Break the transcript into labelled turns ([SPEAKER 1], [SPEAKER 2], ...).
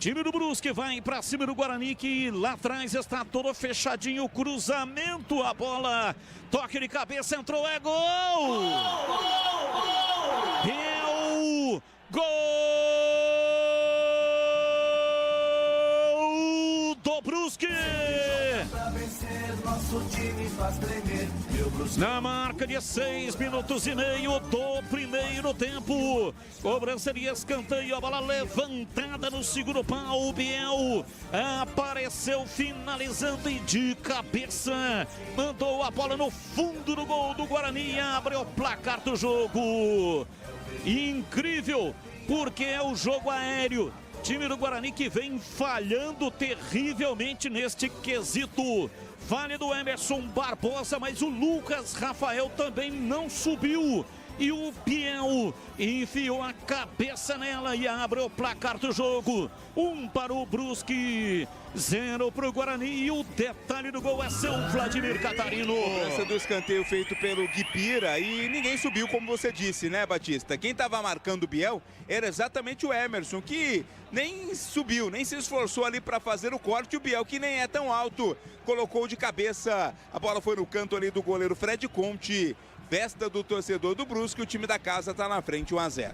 [SPEAKER 1] Time do Brusque vai para cima do Guarani, que lá atrás está todo fechadinho. Cruzamento, a bola, toque de cabeça, entrou, é gol! Gol! Gol do Brusque! Na marca de 6 minutos e meio do primeiro tempo, cobrança de escanteio, a bola levantada no segundo pau, o Biel apareceu finalizando e de cabeça mandou a bola no fundo do gol do Guarani, abre o placar do jogo. Incrível, porque é o jogo aéreo. Time do Guarani que vem falhando terrivelmente neste quesito. Falha do Emerson Barbosa, mas o Lucas Rafael também não subiu. E o Biel enfiou a cabeça nela e abre o placar do jogo. 1 para o Brusque, 0 para o Guarani. E o detalhe do gol é São Vladimir Catarino.
[SPEAKER 2] Cobrança do escanteio feito pelo Guipira e ninguém subiu, como você disse, né, Batista? Quem estava marcando o Biel era exatamente o Emerson, que nem subiu, nem se esforçou ali para fazer o corte. O Biel, que nem é tão alto, colocou de cabeça. A bola foi no canto ali do goleiro Fred Conte. Festa do torcedor do Brusque, o time da casa está na frente 1 a 0.